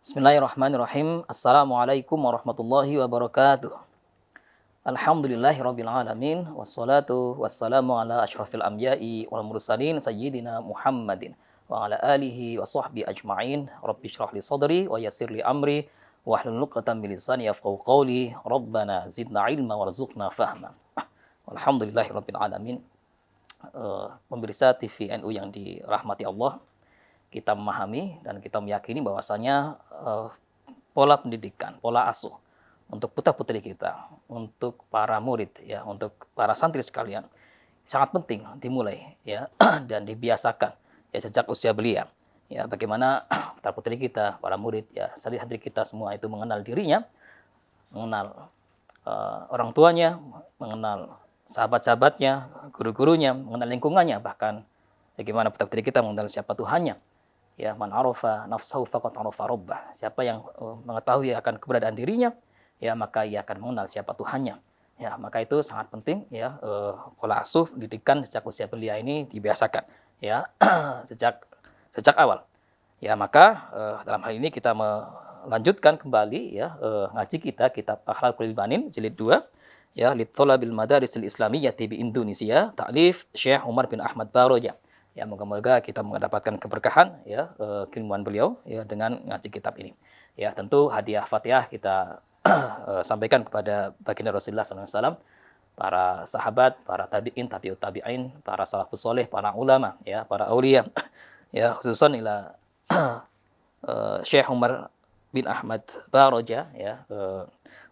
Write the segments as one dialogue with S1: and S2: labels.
S1: Bismillahirrahmanirrahim. Assalamualaikum warahmatullahi wabarakatuh. Alhamdulillahirabbil alamin wassalatu wassalamu ala asyrafil anbiya'i wal mursalin sayyidina Muhammadin wa ala alihi wa sahbihi ajma'in. Rabbi shrah li sadri wa yassir li amri wahlul 'uqdatam min lisani yafqahu qawli. Rabbana zidna ilma warzuqna fahma. Alhamdulillahirabbil alamin. Pemirsa TV NU yang dirahmati Allah, kita memahami dan kita meyakini bahwasanya pola pendidikan, pola asuh untuk putra-putri kita, untuk para murid ya, untuk para santri sekalian sangat penting dimulai ya dan dibiasakan ya sejak usia belia. Ya, bagaimana putra-putri kita, para murid ya, santri-santri kita semua itu mengenal dirinya, mengenal orang tuanya, mengenal sahabat-sahabatnya, guru-gurunya, mengenal lingkungannya, bahkan bagaimana putra-putri kita mengenal siapa Tuhannya. Ya, man arafa nafsahu faqad arafa rabbah. Siapa yang mengetahui akan keberadaan dirinya, ya maka ia akan mengenal siapa Tuhannya. Ya, maka itu sangat penting ya, pola asuh didikan sejak usia belia ini dibiasakan ya sejak awal. Ya, maka dalam hal ini kita melanjutkan kembali ya ngaji kita kitab Akhlaqul Banin jilid 2 ya Litthalabil Madarisil Islamiyyati bi Indonesia, ta'lif Syekh Umar bin Ahmad Baroja. Ya, moga-moga kita mendapatkan keberkahan ya keilmuan beliau ya dengan ngaji kitab ini. Ya, tentu hadiah Fatihah kita sampaikan kepada baginda Rasulullah SAW, para sahabat, para tabi'in, tabi'ut tabi'in, para salafus soleh, para ulama, ya, para aulia, ya, khususan ila Syekh Umar bin Ahmad Baroja, ya,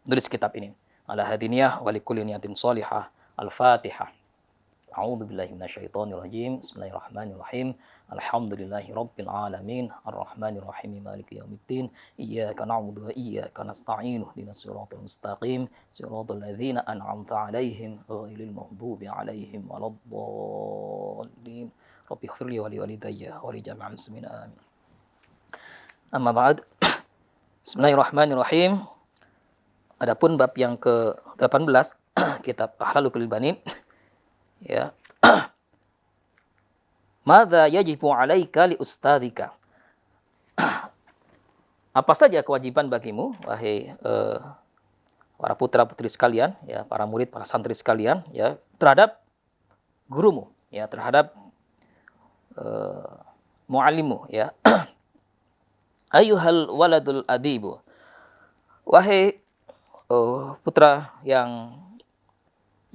S1: menulis kitab ini. Ala hadiniyah wa likulli niyatin sholihah. Al-Fatihah. A'udzu billahi minasyaitonir rajim. Bismillahirrahmanirrahim. Alhamdulillahi rabbil alamin. Arrahmanir rahim. Maliki yaumiddin. Iyyaka na'budu wa iyyaka nasta'in. Ihdinas siratal mustaqim. Siratal ladzina an'amta 'alaihim ghairil maghdubi 'alaihim waladdallin. Rabbi ighfirli wa li walidayya wa li jami'il muslimin amin. Amma ba'd. Bismillahirrahmanirrahim. Adapun bab yang ke-18 kitab Akhlaqul Banin ya. Madza yajibu 'alaika li ustadzika? Apa saja kewajiban bagimu wahai para putra-putri sekalian ya, para murid, para santri sekalian ya, terhadap gurumu ya, terhadap muallimmu ya. Ayyuhal waladul adibu. Wahai putra yang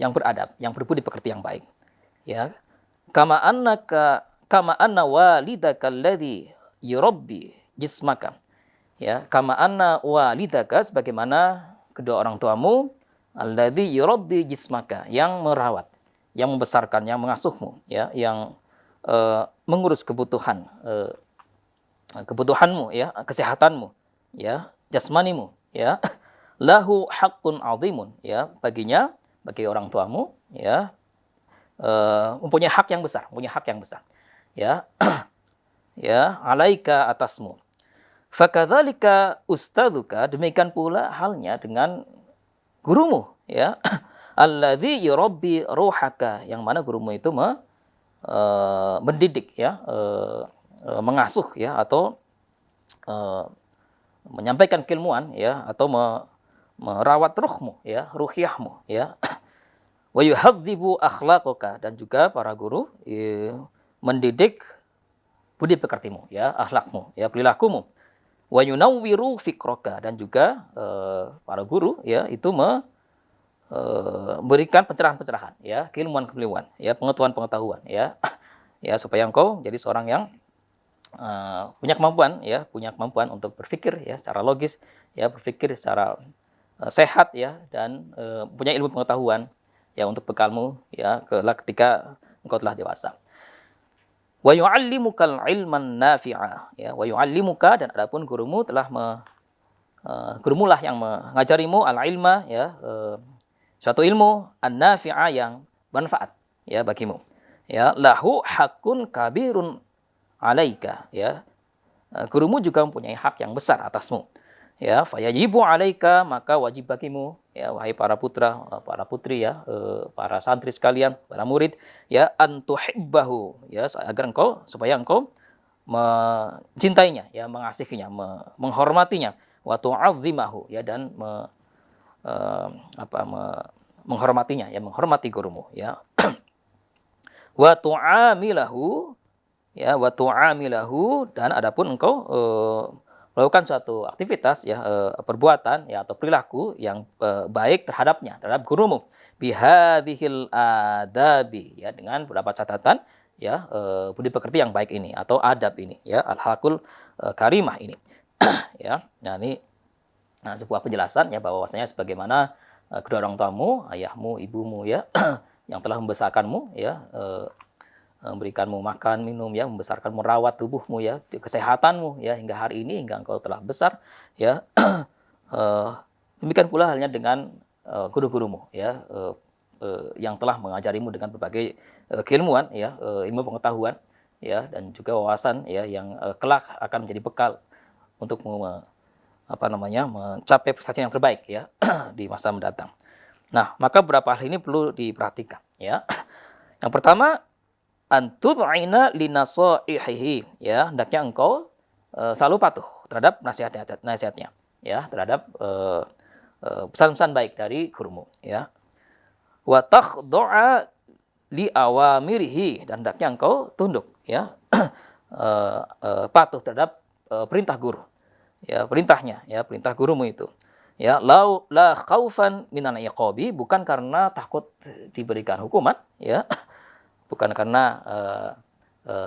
S1: beradab, yang berbudi pekerti yang baik. Ya. Kama anna walidaka alladhi yurabbi jismaka. Ya, kama anna walidaka, sebagaimana kedua orang tuamu, alladhi yurabbi jismaka, yang merawat, yang membesarkan, yang mengasuhmu, ya, yang mengurus kebutuhanmu ya, kesehatanmu, ya, jasmanimu, ya. Lahu haqqun 'azimun, ya, bagi orang tuamu ya mempunyai hak yang besar, ya. Ya, alaika atasmu. Fakadzalika ustadzuka, demikian pula halnya dengan gurumu ya. Alladzi yurabbi ruhaka, yang mana gurumu itu mendidik ya, mengasuh ya, atau menyampaikan keilmuan ya, atau merawat ruhmu ya, ruhiyahmu ya. Wa yuhadzibu akhlaqaka, dan juga para guru mendidik budi pekertimu ya, akhlakmu ya, perilakumu. Wa yunawwiru fikraka, dan juga para guru ya itu memberikan pencerahan-pencerahan ya, keilmuan-keilmuan ya, pengetahuan-pengetahuan ya. Ya, supaya engkau jadi seorang yang punya kemampuan untuk berpikir ya secara logis ya, berpikir secara sehat ya, dan punya ilmu pengetahuan ya untuk bekalmu ya ketika engkau telah dewasa. Wa yu'allimukal ilman nafi'a ya, wa yu'allimuka, dan adapun gurumu telah gurumu lah yang mengajarimu al-ilma ya, suatu ilmu an-nafi'a, yang bermanfaat ya bagimu. Ya, lahu haqqun kabirun 'alaika ya. Gurumu juga mempunyai hak yang besar atasmu. Ya, fayajibu 'alaika, maka wajib bagimu ya, wahai para putra, para putri ya, para santri sekalian, para murid ya, antuhibbahu ya, supaya engkau mencintainya, ya, mengasihinya, menghormatinya, wa tu'azzimahu, ya, dan eh, apa menghormatinya, ya, menghormati gurumu, ya. Wa tu'amilahu, ya, wa tu'amilahu, dan adapun engkau melakukan suatu aktivitas, ya, perbuatan, ya, atau perilaku yang baik terhadap gurumu, bihadhil adabi, ya, dengan beberapa catatan, ya, budi pekerti yang baik ini atau adab ini, ya, al-halakul karimah ini. Ya, nah ini, nah, sebuah penjelasan, ya, bahwasanya sebagaimana kedua orang tuamu, ayahmu, ibumu, ya, yang telah membesarkanmu, ya, memberikanmu makan, minum, ya, membesarkan, merawat tubuhmu, ya, kesehatanmu, ya, hingga hari ini, hingga engkau telah besar, ya. Eh, Demikian pula halnya dengan guru-gurumu, ya, yang telah mengajarimu dengan berbagai keilmuan, ya, ilmu pengetahuan, ya, dan juga wawasan, ya, yang kelak akan menjadi bekal untuk mencapai prestasi yang terbaik, ya, di masa mendatang. Nah, maka beberapa hal ini perlu diperhatikan, ya. Yang pertama, antud'ina linasaihihi, ya, hendaknya engkau selalu patuh terhadap nasihatnya, ya, terhadap pesan-pesan baik dari gurumu, ya. Wa takhdu'a li awamirihi, dan hendaknya engkau tunduk, ya, patuh terhadap perintah guru, ya, perintahnya, ya, perintah gurumu itu, ya, la khaufan minan iqabi, bukan karena takut diberikan hukuman, ya, bukan karena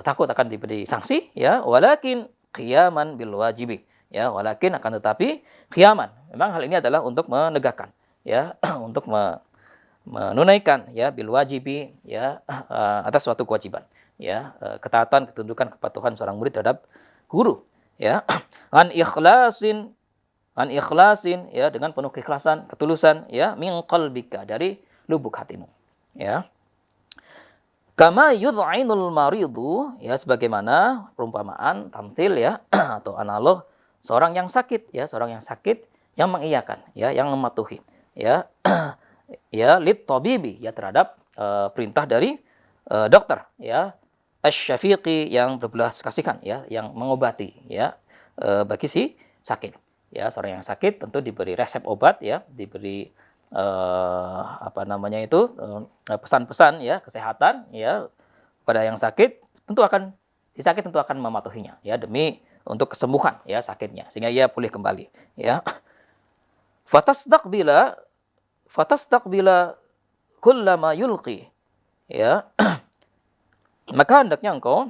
S1: takut akan diberi sanksi, ya, walakin qiyaman bil wajibi, ya, walakin akan tetapi qiyaman, memang hal ini adalah untuk menegakkan, ya, untuk menunaikan, ya, bil wajibi, ya, atas suatu kewajiban, ya, ketaatan, ketundukan, kepatuhan seorang murid terhadap guru, ya, an ikhlasin, ya, dengan penuh keikhlasan, ketulusan, ya, min qalbika, dari lubuk hatimu, ya. Kama yud'ainul maridu, ya, sebagaimana perumpamaan, tamtsil, ya, atau analog seorang yang sakit, ya, seorang yang sakit yang mengiyakan, ya, yang mematuhi, ya, ya, lit tabibi, ya, terhadap perintah dari dokter, ya, asy-syafiqi, yang berbelas kasihan, ya, yang mengobati, ya, bagi si sakit, ya, seorang yang sakit tentu diberi resep obat, ya, diberi pesan-pesan, ya, kesehatan, ya, pada yang sakit, tentu akan mematuhinya, ya, demi untuk kesembuhan, ya, sakitnya, sehingga ia pulih kembali, ya. Fatasdaqbila fatasdaqbila kullama yulqi, ya. Maka hendaknya engkau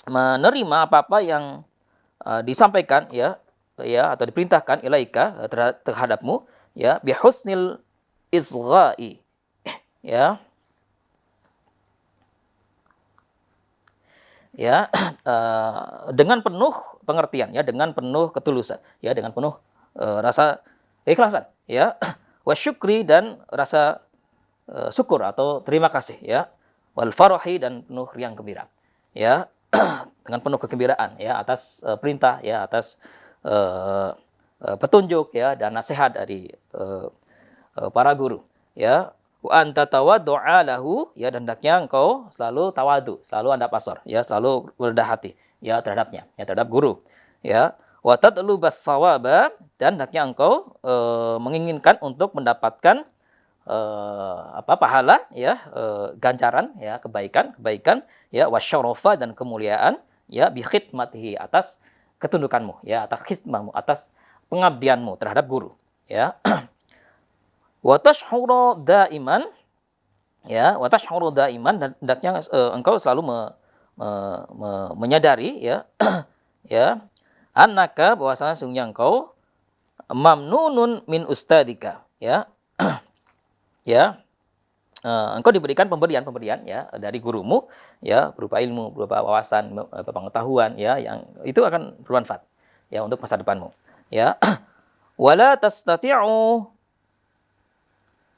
S1: menerima apa-apa yang disampaikan, ya, ya, atau diperintahkan ilaika, terhadapmu, ya, bihusnil isgha'i, ya, ya, dengan penuh pengertian, ya, dengan penuh ketulusan, ya, dengan penuh rasa keikhlasan, ya, wasyukri, dan rasa syukur atau terima kasih, ya, wal farahi, dan penuh riang gembira, ya, dengan penuh kegembiraan, ya, atas perintah, ya, atas petunjuk, ya, dan nasihat dari para guru, ya. Wa anta tawaddu'a lahu, ya, dan hendaknya engkau selalu tawadu, selalu anda pasor, ya, selalu rendah hati, ya, terhadapnya, ya, terhadap guru, ya. Wa tatlubas thawaba, dan hendaknya engkau menginginkan untuk mendapatkan pahala, ya, ganjaran, ya, kebaikan, ya, wasyarafa, dan kemuliaan, ya, bi khidmatihi, atas ketundukanmu, ya, atas khidmahmu, atas pengabdianmu terhadap guru, ya. Wa tashhuru daiman, ya, wa tashhuru daiman, dan hendaknya engkau selalu menyadari, ya, ya, annaka, bahwasanya sungguhnya engkau mamnunun min ustadika, ya, ya, engkau diberikan pemberian, ya, dari gurumu, ya, berupa ilmu, berupa wawasan, pengetahuan, ya, yang itu akan bermanfaat, ya, untuk masa depanmu, ya. Wala tastati'u,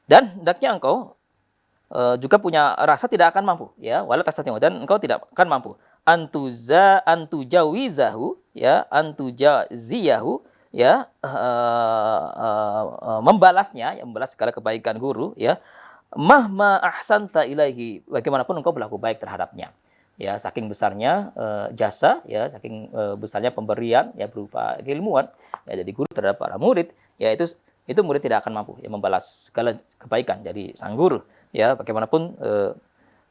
S1: dan hendaknya engkau juga punya rasa tidak akan mampu, ya, wala tastati'u, dan engkau tidak akan mampu antujawizahu, ya, antujaziyahu, ya, membalasnya, ya, membalas segala kebaikan guru, ya, mahma ahsanta ilaihi, bagaimanapun engkau berlaku baik terhadapnya, ya saking besarnya jasa, ya saking besarnya pemberian ya berupa keilmuan ya dari guru terhadap para murid, ya itu murid tidak akan mampu ya membalas segala kebaikan dari sang guru. Ya bagaimanapun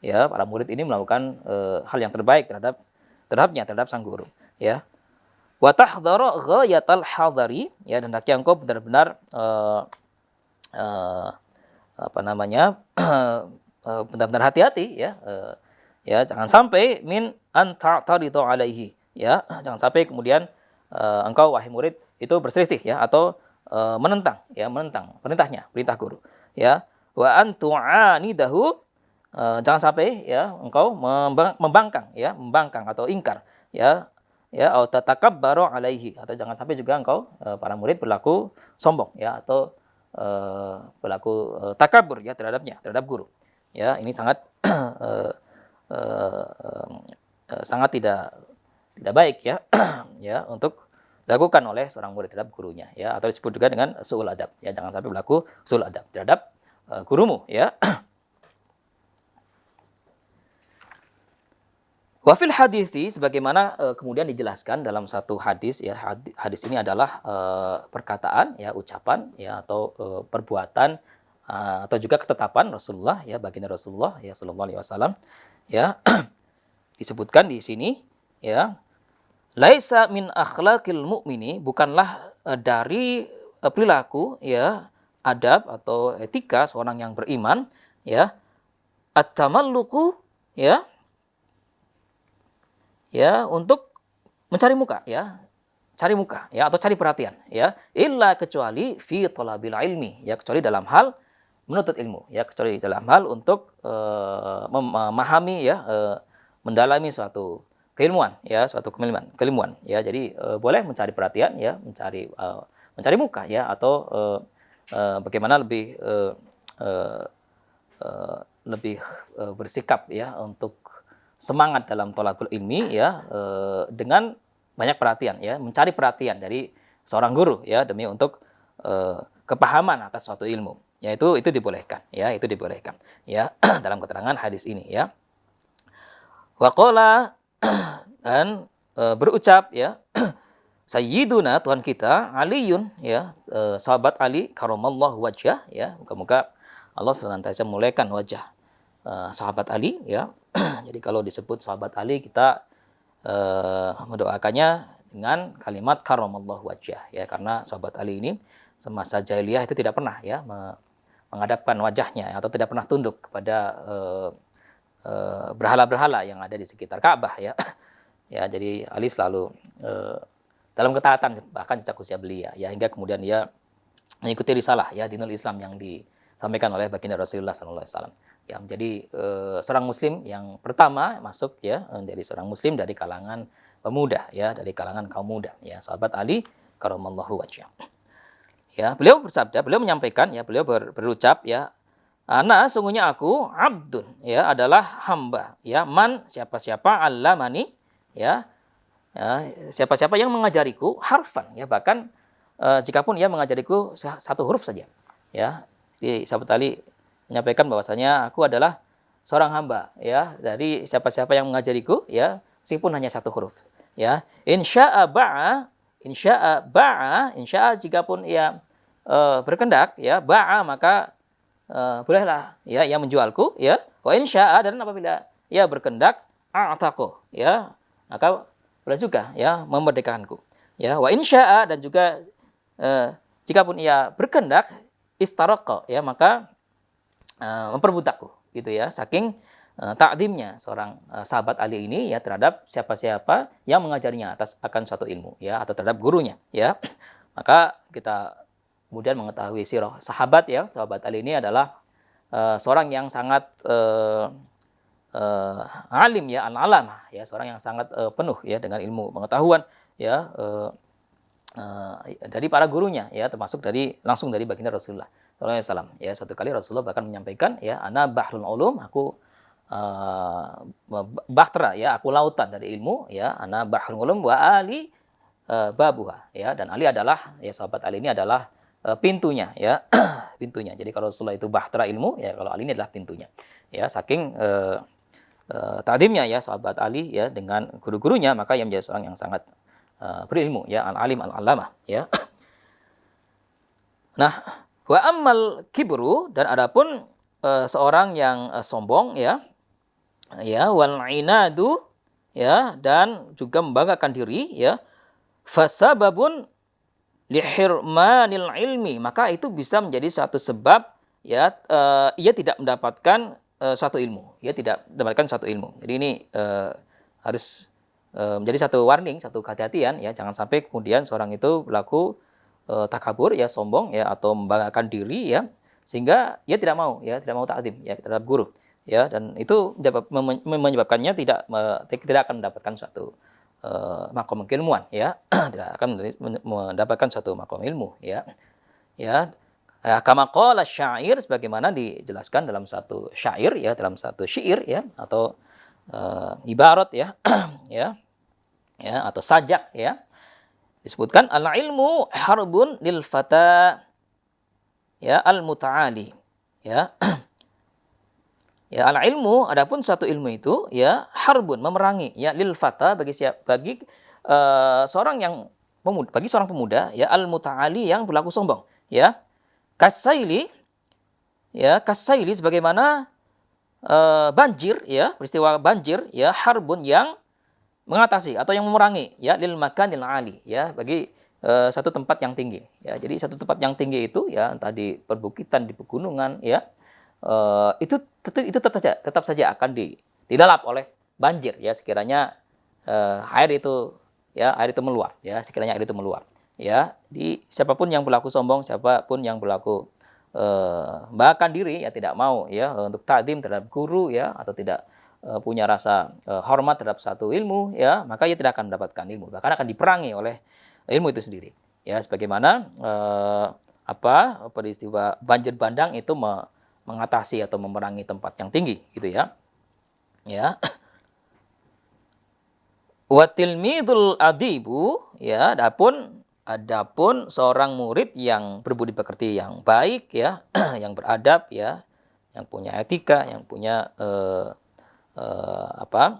S1: ya para murid ini melakukan hal yang terbaik terhadap sang guru. Ya. Wa tahdhara ghayatal hadari, ya, dan hendaknya engkau benar-benar apa namanya benar-benar hati-hati ya, ya jangan sampai min an ta'taridu alaihi, ya jangan sampai kemudian engkau wahai murid itu berselisih ya atau menentang perintah guru, ya. Wa an tu'anidahu, jangan sampai ya engkau membangkang atau ingkar, ya atau tatakabbaru alaihi, atau jangan sampai juga engkau para murid berlaku sombong ya atau berlaku takabur ya terhadap guru. Ya, ini sangat sangat tidak baik ya ya untuk dilakukan oleh seorang murid terhadap gurunya, ya, atau disebut juga dengan su'ul adab. Ya, jangan sampai berlaku su'ul adab terhadap gurumu, ya. Wafil hadisi, sebagaimana kemudian dijelaskan dalam satu hadis, ya, hadis ini adalah perkataan, ya, ucapan, ya, atau perbuatan atau juga ketetapan Rasulullah, ya, baginda Rasulullah, ya, Sallallahu Alaihi Wasallam, ya, disebutkan di sini, ya, laisa min akhlaqil mu'mini, bukanlah dari perilaku, ya, adab atau etika seorang yang beriman, ya, at-tamalluqu, ya, untuk mencari muka, ya, cari muka, ya, atau cari perhatian, ya, illa kecuali fi thalabil ilmi, ya, kecuali dalam hal menuntut ilmu, ya, kecuali dalam hal untuk memahami, ya, mendalami suatu keilmuan, ya, suatu keilmuan, ya, jadi boleh mencari perhatian, ya, mencari muka, ya, atau bagaimana lebih bersikap, ya, untuk semangat dalam thalabul ilmi, ya, dengan banyak perhatian, ya, mencari perhatian dari seorang guru, ya, demi untuk kepahaman atas suatu ilmu, ya, itu dibolehkan, ya, itu dibolehkan, ya, dalam keterangan hadis ini, ya. Waqala, dan berucap, ya, Sayyiduna, Tuhan kita, Aliun, ya, sahabat Ali karamallahu wajhah, ya, moga-moga Allah senantiasa memuliakan wajah sahabat Ali, ya. Jadi kalau disebut sahabat Ali, kita mendoakannya dengan kalimat karamallahu wajhah, ya, karena sahabat Ali ini semasa jahiliyah itu tidak pernah, ya, menghadapkan wajahnya, atau tidak pernah tunduk kepada berhala-berhala yang ada di sekitar Ka'bah, ya. Ya, jadi Ali selalu dalam ketaatan bahkan sejak usia belia, ya, hingga kemudian dia mengikuti risalah, ya, dinul Islam yang disampaikan oleh baginda Rasulullah sallallahu alaihi wasallam, ya, menjadi seorang muslim yang pertama masuk, ya, menjadi seorang muslim dari kalangan pemuda, ya, dari kalangan kaum muda, ya, sahabat Ali karamallahu wajhah. Ya, beliau menyampaikan, ya, beliau berucap, ya, ana sungguhnya aku abdun, ya, adalah hamba, ya, man siapa-siapa allamani, ya, siapa-siapa yang mengajariku harfan, ya, bahkan jikapun ia mengajariku satu huruf saja, ya. Jadi sahabat Ali menyampaikan bahwasanya aku adalah seorang hamba, ya, dari siapa-siapa yang mengajariku, ya, meskipun hanya satu huruf, ya. Insya'a jikapun ia berkehendak, ya, ba'a maka bolehlah, ya, ia menjualku, ya. Wa insya'a, dan apabila ia berkehendak a'taqu, ya, maka boleh juga, ya, memerdekakanku, ya. Wa insya'a, dan juga jikapun ia berkehendak istaraqa, ya, maka memperbudakku, gitu, ya, saking takdimnya seorang sahabat Ali ini, ya, terhadap siapa-siapa yang mengajarinya akan suatu ilmu, ya, atau terhadap gurunya, ya. Maka kita kemudian mengetahui sirah sahabat, ya, sahabat Ali ini adalah seorang yang sangat alim, ya, al-alamah, ya, seorang yang sangat penuh, ya, dengan ilmu pengetahuan, ya, dari para gurunya, ya, termasuk langsung dari baginda Rasulullah sallallahu alaihi wasallam, ya. Satu kali Rasulullah bahkan menyampaikan, ya, ana bahrul ulum, aku bahtera, ya, aku lautan dari ilmu, ya, ana bahrul ulum wa ali babuha, ya, dan Ali adalah, ya, sahabat Ali ini adalah pintunya, ya, pintunya. Jadi kalau Rasulullah itu bahtera ilmu, ya, kalau Ali ini adalah pintunya, ya, saking ta'dimnya ya sahabat Ali ya dengan guru-gurunya, maka ia menjadi seorang yang sangat berilmu ya, al-alim al-allamah ya. Nah, wa ammal kibru, dan adapun seorang yang sombong ya, wal inadu ya, dan juga membanggakan diri ya, fasababun lihirmanil ilmi, maka itu bisa menjadi satu sebab ya, ia tidak mendapatkan suatu ilmu, ia tidak mendapatkan suatu ilmu. Jadi ini harus menjadi satu warning, satu kehati-hatian ya, jangan sampai kemudian seorang itu berlaku takabur ya, sombong ya, atau membanggakan diri ya, sehingga ia tidak mau ya, tidak mau ta'zim ya terhadap guru ya, dan itu menyebabkannya tidak akan mendapatkan suatu makom keilmuan ya, tidak akan mendapatkan suatu makom ilmu ya. Kama qala syair, sebagaimana dijelaskan dalam satu syair ya, dalam satu syair ya, atau ibarat ya, atau sajak ya, disebutkan al ilmu harbun lil fata ya al mutaali ya. Ya, al ilmu, adapun suatu ilmu itu ya harbun, memerangi ya, lil fata, bagi seorang yang pemuda, bagi seorang pemuda ya, al mutaali, yang berlaku sombong ya. Kasaili ya, kasaili sebagaimana banjir ya, peristiwa banjir ya, harbun, yang mengatasi atau yang memerangi ya, lil makanil ali ya, bagi satu tempat yang tinggi ya. Jadi satu tempat yang tinggi itu ya, entah di perbukitan, di pegunungan ya, itu tetap saja akan dilalap oleh banjir ya, sekiranya air itu meluap ya, sekiranya air itu meluap ya. Di siapapun yang berlaku sombong, siapapun yang berlaku membanggakan diri ya, tidak mau ya untuk ta'zim terhadap guru ya, atau tidak punya rasa hormat terhadap satu ilmu ya, maka ia tidak akan mendapatkan ilmu, bahkan akan diperangi oleh ilmu itu sendiri ya. Sebagaimana peristiwa banjir bandang itu mengatasi atau memerangi tempat yang tinggi gitu ya. Wa tilmidul adibu ya, adapun seorang murid yang berbudi pekerti, yang baik ya, yang beradab ya, yang punya etika, yang punya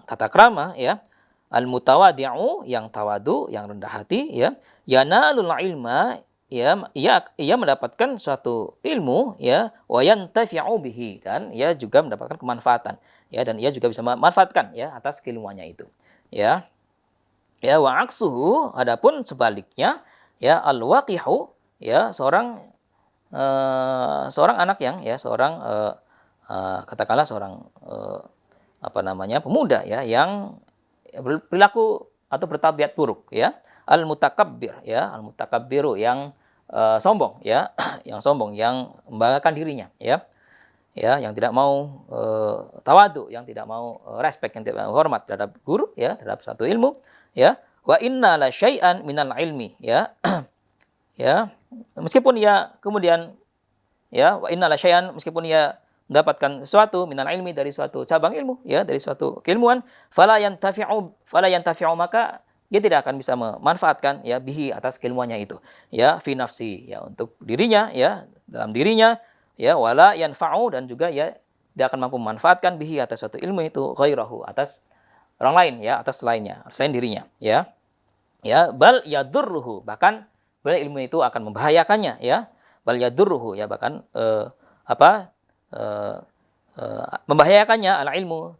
S1: tata krama ya, al mutawadi'u, yang tawadu, yang rendah hati ya, yanalul ilma ya, ia mendapatkan suatu ilmu ya, wa yantafi'u bihi, dan ia juga mendapatkan kemanfaatan ya, dan ia juga bisa memanfaatkan ya atas keilmuannya itu ya. Wa aksuhu, adapun sebaliknya ya, al waqihu ya, seorang anak yang ya, katakanlah seorang pemuda ya, yang berperilaku atau bertabiat buruk ya, al mutakabbir ya, al mutakabbiru, yang sombong ya, yang membanggakan dirinya ya, yang tidak mau tawadu, yang tidak mau respect, yang tidak mau hormat terhadap guru ya, terhadap satu ilmu ya. Wa inna la syai'an minal ilmi ya. Meskipun ia kemudian ya, wa inna la syai'an, meskipun ia mendapatkan sesuatu minal ilmi, dari suatu cabang ilmu ya, dari suatu keilmuan, fala yantafi'u, maka dia tidak akan bisa memanfaatkan ya, bihi, atas keilmuannya itu ya, fi nafsi ya, untuk dirinya ya, dalam dirinya ya, wala yanfa'u, dan juga ya dia akan mampu memanfaatkan bihi, atas suatu ilmu itu, ghairahu, atas orang lain ya, atas lainnya, selain dirinya ya. Bal yadurruhu, bahkan ilmu itu akan membahayakannya ya, bal yadurruhu ya, bahkan membahayakannya al ilmu,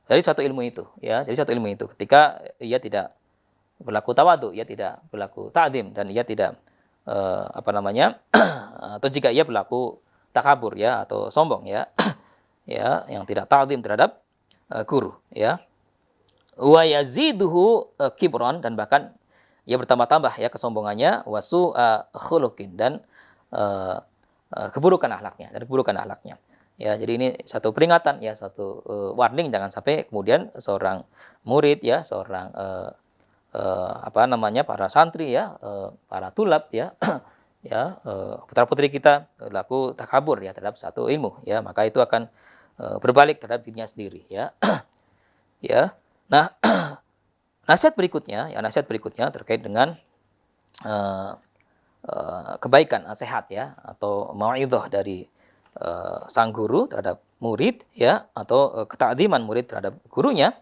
S1: dari satu ilmu itu ya, dari satu ilmu itu, ketika ia tidak berlaku tawadu, ia tidak berlaku ta'zim, dan ia tidak atau jika ia berlaku takabur ya, atau sombong ya, yang tidak ta'zim terhadap guru ya. Wa yaziduhu kibron, dan bahkan ia bertambah-tambah ya kesombongannya, wasu khuluqin, dan keburukan akhlaknya ya. Jadi ini satu peringatan ya, satu warning, jangan sampai kemudian seorang murid ya, seorang para santri ya, para tulab ya, putra-putri kita berlaku takabur ya terhadap satu ilmu ya, maka itu akan berbalik terhadap dirinya sendiri ya. Nah, nasihat berikutnya terkait dengan kebaikan, nasihat ya, atau mau'idhah dari sang guru terhadap murid ya, atau ketakziman murid terhadap gurunya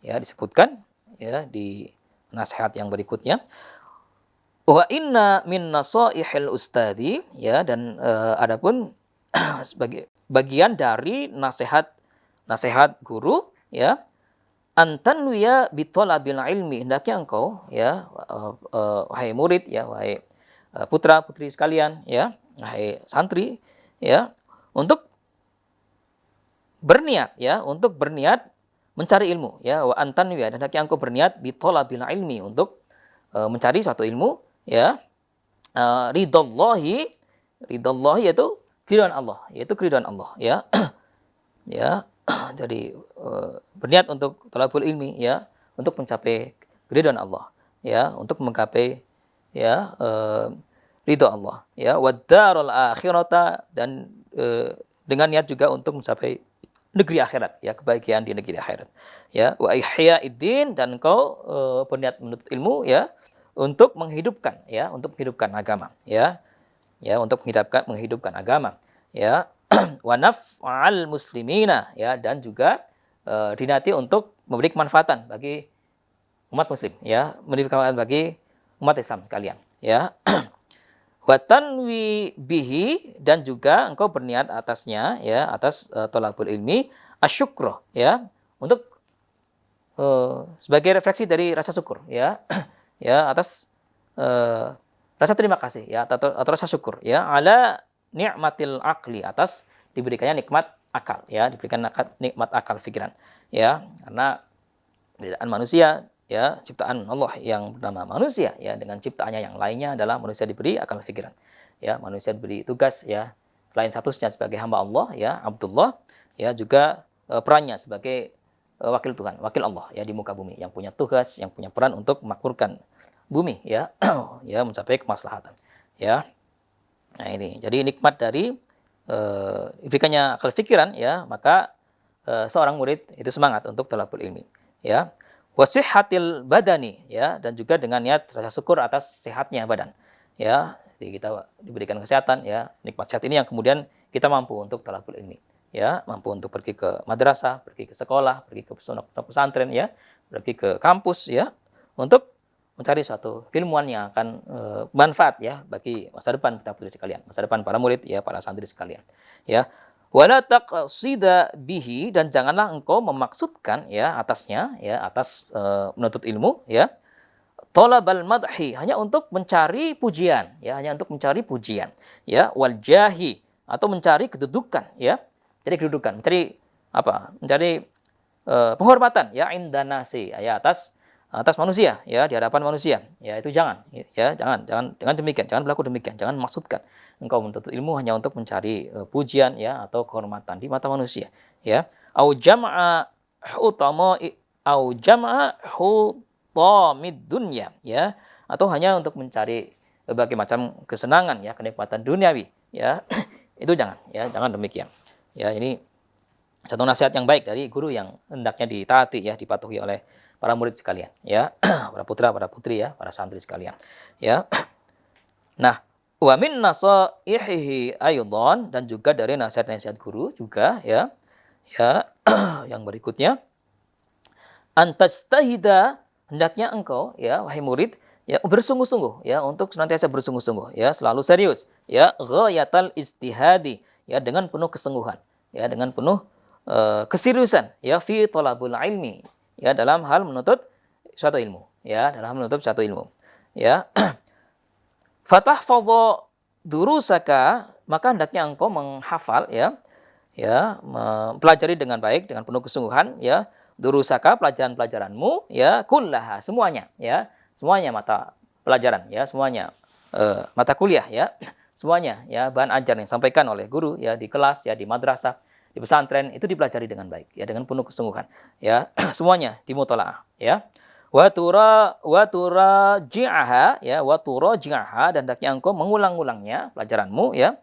S1: ya, disebutkan ya di nasihat yang berikutnya. Wa inna min nasaihil ustadi ya, dan adapun sebagai bagian dari nasihat guru ya, antanwiya bitolabil ilmi, hendaknya engkau ya, wahai murid ya, wahai putra putri sekalian ya, wahai santri ya, untuk berniat ya, untuk berniat mencari ilmu ya, wa antanwiya, dan hendaknya engkau berniat bitolabil ilmi, untuk mencari suatu ilmu ya, ridallahi, ridallahi yaitu keridhaan Allah, yaitu keridhaan Allah ya. Ya, jadi berniat untuk thalabul ilmi ya, untuk mencapai keridhaan Allah ya, untuk menggapai ya ridho Allah ya, wad-darul akhirata, dan dengan niat juga untuk mencapai negeri akhirat ya, kebahagiaan di negeri akhirat ya, wa ihyaiddin, dan engkau berniat menuntut ilmu ya, untuk menghidupkan ya, untuk menghidupkan agama ya, ya untuk menghidupkan agama ya, wa naf'al muslimina ya, dan juga dinati untuk memberi kemanfaatan bagi umat muslim ya, memberi kemanfaatan bagi umat Islam sekalian ya. Wa tanwi bihi, dan juga engkau berniat atasnya ya, atas thalabul ilmi asyukra ya, untuk sebagai refleksi dari rasa syukur ya, ya atas rasa terima kasih ya, atau rasa syukur ya, ala ni'matil akli, atas diberikannya nikmat akal ya, diberikan nikmat akal pikiran ya, karena perbedaan manusia ya, ciptaan Allah yang bernama manusia ya, dengan ciptaannya yang lainnya adalah manusia diberi akal pikiran ya, manusia diberi tugas ya, selain statusnya sebagai hamba Allah ya, Abdullah ya, juga perannya sebagai wakil Tuhan, wakil Allah ya di muka bumi, yang punya tugas, yang punya peran untuk memakmurkan bumi ya, ya mencapai kemaslahatan ya. Nah ini jadi nikmat dari diberikannya akal pikiran ya, maka seorang murid itu semangat untuk thalabul ilmi ya. Wasihhatil badani ya, dan juga dengan niat rasa syukur atas sehatnya badan ya, jadi kita diberikan kesehatan ya, nikmat sehat ini yang kemudian kita mampu untuk thalabul ilmi ya, mampu untuk pergi ke madrasah, pergi ke sekolah, pergi ke pesantren ya, pergi ke kampus ya, untuk mencari suatu keilmuan yang akan manfaat ya bagi masa depan kita putri sekalian, masa depan para murid ya, para santri sekalian ya. Wala taqsida bihi, dan janganlah engkau memaksudkan ya atasnya ya, atas menuntut ilmu ya, thalabal madhi, hanya untuk mencari pujian ya, hanya untuk mencari pujian ya, wal jahi, atau mencari kedudukan ya, jadi kedudukan, mencari apa? Mencari penghormatan ya, indanasi ya, atas manusia ya, di hadapan manusia ya, itu jangan ya, jangan demikian, jangan berlaku demikian, jangan maksudkan engkau menuntut ilmu hanya untuk mencari pujian ya, atau kehormatan di mata manusia ya. Au jama'a utama, au jama'a hutamid dunya ya, atau hanya untuk mencari berbagai macam kesenangan ya, kenikmatan duniawi ya. Itu jangan ya, jangan demikian ya. Ini satu nasihat yang baik dari guru yang hendaknya ditaati ya, dipatuhi oleh para murid sekalian ya, para putra, para putri ya, para santri sekalian ya. Nah, wa min nasaihihi aidon, dan juga dari nasihat-nasihat guru juga ya, ya yang berikutnya, antastahida, hendaknya engkau ya wahai murid ya, bersungguh-sungguh ya, untuk senantiasa bersungguh-sungguh ya, selalu serius ya, ghayatal istihadi ya, dengan penuh kesungguhan ya, dengan penuh keseriusan ya, fi thalabul ilmi ya, dalam hal menuntut suatu ilmu ya, dalam menuntut suatu ilmu ya. Fatahfadhu durusaka, maka hendaknya engkau menghafal ya, ya mempelajari dengan baik, dengan penuh kesungguhan ya, durusaka, pelajaran-pelajaranmu ya, kullaha, semuanya ya, semuanya mata pelajaran ya, semuanya mata kuliah ya, semuanya ya, bahan ajar yang disampaikan oleh guru ya, di kelas ya, di madrasah, di pesantren, itu dipelajari dengan baik ya, dengan penuh kesungguhan ya, semuanya dimutolaah ya. Wa turaji'aha ya, wa turaji'aha, dan hendaknya engkau mengulang-ulangnya pelajaranmu ya,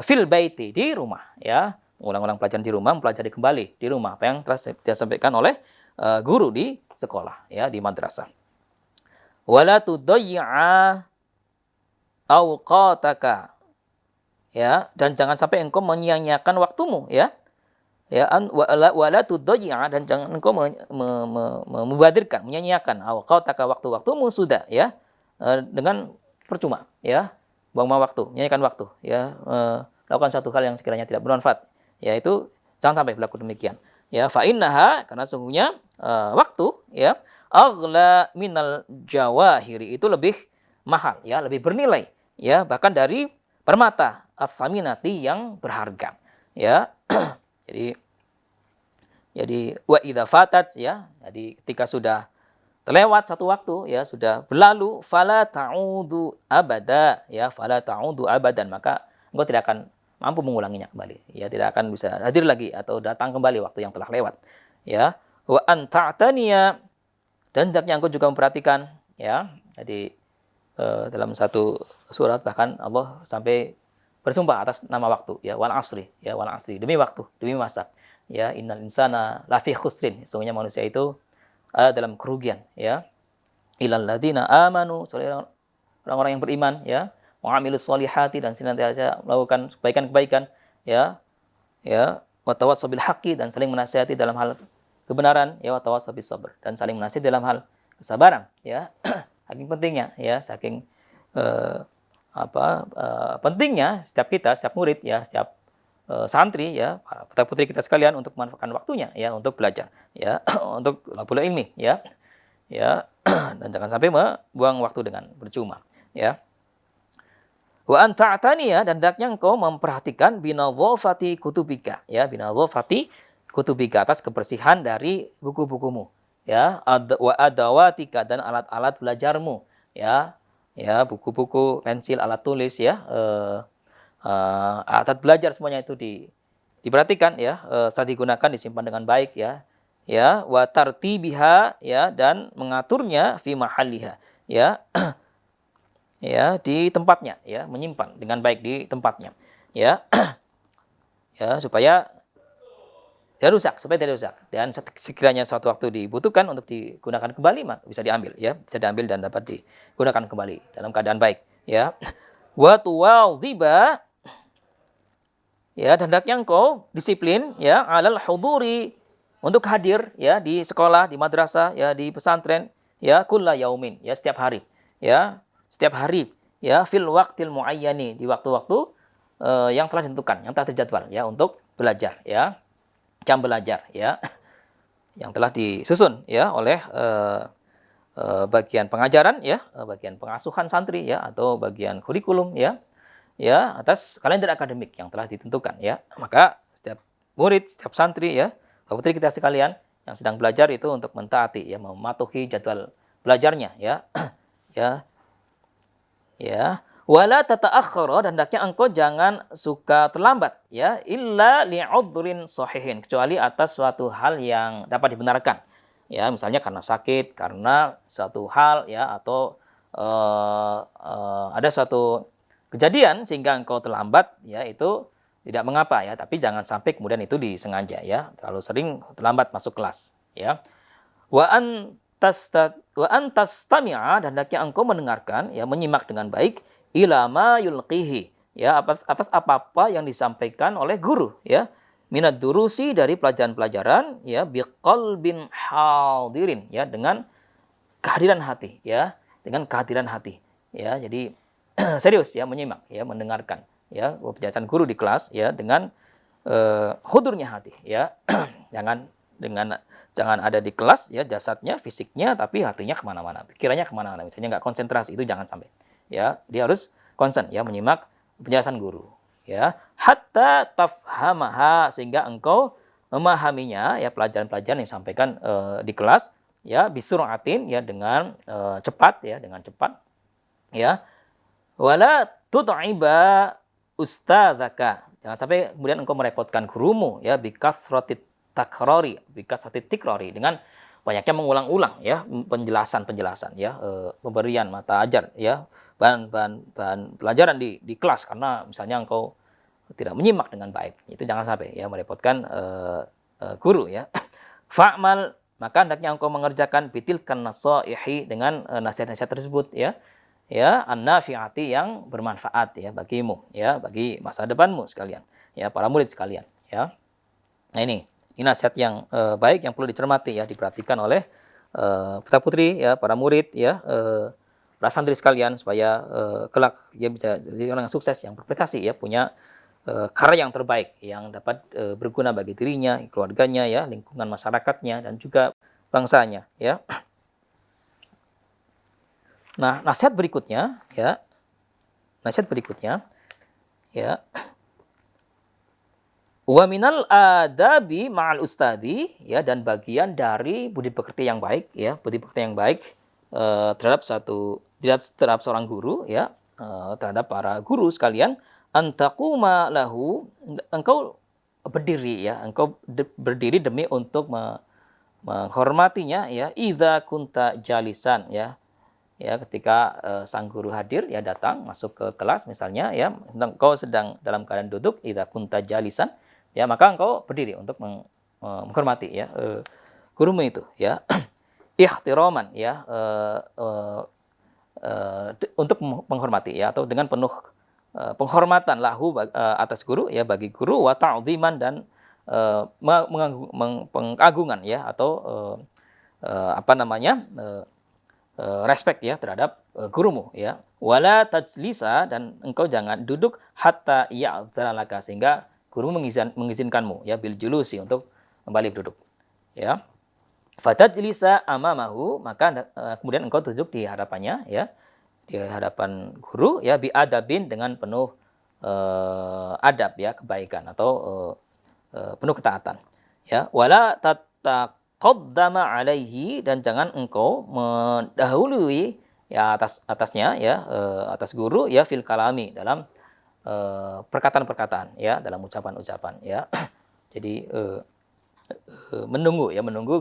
S1: fil baiti, di rumah ya, mengulang-ulang pelajaran di rumah, mempelajari kembali di rumah apa yang telah disampaikan oleh guru di sekolah ya, di madrasah. Wala tudayyi'a awqataka ya, dan jangan sampai engkau menyia-nyiakan waktumu, ya. Ya, wala tudayya, dan jangan engkau membadirkan, menyia-nyiakan awqataka, waktu-waktumu sudah, ya, dengan percuma, ya, buang-buang waktu, menyia-nyiakan waktu, ya, lakukan satu hal yang sekiranya tidak bermanfaat, yaitu jangan sampai berlaku demikian, ya. Fa innaha, karena sungguhnya waktu, ya, aghla minal jawahiri, itu lebih mahal, ya, lebih bernilai, ya, bahkan dari permata as-saminati, yang berharga, ya. Jadi wa idza fatat, ya. Jadi ketika sudah terlewat satu waktu, ya, sudah berlalu, fala ta'udu abada, ya, fala ta'udu abadan, maka engkau tidak akan mampu mengulanginya kembali, ya, tidak akan bisa hadir lagi atau datang kembali waktu yang telah lewat, ya. Wa an ta'taniya, dan hendaknya engkau juga memperhatikan, ya. Jadi dalam satu surat bahkan Allah sampai bersumpah atas nama waktu, ya, wal asri, ya, wal asri, demi waktu, demi masa, ya, innal insana lafi khusrin, sesungguhnya manusia itu dalam kerugian, ya. Illal ladzina amanu, orang-orang yang beriman, ya, wa amilus solihati, dan senantiasa melakukan kebaikan-kebaikan, ya, ya, wa tawassaw bil haqqi, dan saling menasihati dalam hal kebenaran, ya, wa tawassaw bis sabr, dan saling menasihati dalam hal kesabaran, ya. Saking pentingnya, ya, saking pentingnya setiap kita, setiap murid, ya, setiap santri, ya, putra putri kita sekalian, untuk memanfaatkan waktunya, ya, untuk belajar, ya, untuk talabul ilmi, ya, ya, dan jangan sampai membuang waktu dengan percuma, ya. Wa anta ataniya, dan hendaknya engkau memperhatikan binadhafati kutubika, ya, binadhafati kutubika, atas kebersihan dari buku-bukumu, ya, wa adawatika, dan alat-alat belajarmu, ya, ya, buku-buku, pensil, alat tulis, ya, alat belajar semuanya itu diperhatikan, ya, setelah digunakan disimpan dengan baik, ya, ya, wa tartibiha, ya, dan mengaturnya fi mahalliha, ya, ya, di tempatnya, ya, menyimpan dengan baik di tempatnya, ya, ya, supaya tidak rusak, supaya tidak rusak, dan sekiranya suatu waktu dibutuhkan untuk digunakan kembali, maka bisa diambil, ya, bisa diambil dan dapat digunakan kembali dalam keadaan baik, ya. Wa tuwadhiba, ya, dan hendaknya engkau disiplin, ya, alal huduri, untuk hadir, ya, di sekolah, di madrasah, ya, di pesantren, ya, kulla yaumin, ya, setiap hari, ya, setiap hari, ya, fil waqtil muayyani, di waktu-waktu yang telah ditentukan, yang telah terjadwal, ya, untuk belajar, ya, jam belajar, ya, yang telah disusun, ya, oleh bagian pengajaran, ya, bagian pengasuhan santri, ya, atau bagian kurikulum, ya, ya, atas kalender akademik yang telah ditentukan, ya. Maka setiap murid, setiap santri, ya, putri kita sekalian yang sedang belajar itu untuk mentaati, ya, mematuhi jadwal belajarnya, ya, ya, ya. Wala tata'akhkhara, dan hendaknya engkau jangan suka terlambat, ya, illa li'udhrin sahihin, kecuali atas suatu hal yang dapat dibenarkan, ya, misalnya karena sakit, karena suatu hal, ya, atau ada suatu kejadian sehingga engkau terlambat, ya, itu tidak mengapa, ya, tapi jangan sampai kemudian itu disengaja, ya, terlalu sering terlambat masuk kelas, ya. Wa antastami'a, dan hendaknya engkau mendengarkan, ya, menyimak dengan baik, ila ma yulqihi, ya, atas apa-apa yang disampaikan oleh guru, ya, minad durusi, dari pelajaran-pelajaran, ya, biqalbin hadirin, ya, dengan kehadiran hati, ya, dengan kehadiran hati, ya. Jadi serius, ya, menyimak, ya, mendengarkan, ya, penjelasan guru di kelas, ya, dengan hudurnya hati, ya. Jangan ada di kelas, ya, jasadnya, fisiknya, tapi hatinya kemana-mana, pikirannya kemana-mana, misalnya nggak konsentrasi, itu jangan sampai, ya. Dia harus konsen, ya, menyimak penjelasan guru, ya, hatta tafhamaha, sehingga engkau memahaminya, ya, pelajaran-pelajaran yang disampaikan di kelas, ya, bisuratin, ya, dengan cepat, ya, dengan cepat, ya. Wala tut'iba ustadzaka, jangan sampai kemudian engkau merepotkan gurumu, ya, bikasratit takrori, bikasratit tikrori, dengan banyaknya mengulang-ulang, ya, penjelasan-penjelasan, ya, pemberian mata ajar, ya, bahan pelajaran di kelas, karena misalnya engkau tidak menyimak dengan baik, itu jangan sampai, ya, merepotkan guru, ya. Fa'mal, maka hendaknya engkau mengerjakan bitilkan nasaihi, dengan nasihat-nasihat tersebut, ya, ya an-nafi'ati yang bermanfaat ya bagimu ya, bagi masa depanmu sekalian ya, para murid sekalian ya. Nah ini nasihat yang baik yang perlu dicermati ya, diperhatikan oleh putra-putri ya, para murid ya, para santri sekalian, supaya kelak dia bisa jadi orang yang sukses, yang berprestasi ya, punya karya yang terbaik yang dapat berguna bagi dirinya, keluarganya ya, lingkungan masyarakatnya dan juga bangsanya ya. Nah, nasihat berikutnya ya, wa minal adabi ma'al ustadi ya, dan bagian dari budi pekerti yang baik ya, budi pekerti yang baik terhadap seorang guru ya, terhadap para guru sekalian, antaquma lahu, engkau berdiri ya, engkau berdiri demi untuk menghormatinya ya, idza kunta jalisan ya. Ya, ketika sang guru hadir ya, datang masuk ke kelas misalnya ya, engkau sedang dalam keadaan duduk, idza kunta jalisan ya, maka engkau berdiri untuk menghormati ya gurumu itu ya. Ihtiraman ya, untuk menghormati ya, atau dengan penuh penghormatan lahu atas guru ya, bagi guru, wa ta'dhiman, dan pengagungan ya, atau apa namanya, respect ya terhadap gurumu ya. Wala tajlisa, dan engkau jangan duduk hatta ya'dzana laka, sehingga guru mengizinkanmu ya, bil julusi, untuk kembali duduk ya. Fatajlisa amamahu, maka kemudian engkau duduk di hadapannya ya, di hadapan guru ya, bi adabin, dengan penuh adab ya, kebaikan, atau penuh ketaatan ya. Wala tataqaddama alaihi, dan jangan engkau mendahului ya atasnya ya, atas guru ya, fil kalami, dalam perkataan-perkataan ya, dalam ucapan-ucapan ya. Jadi menunggu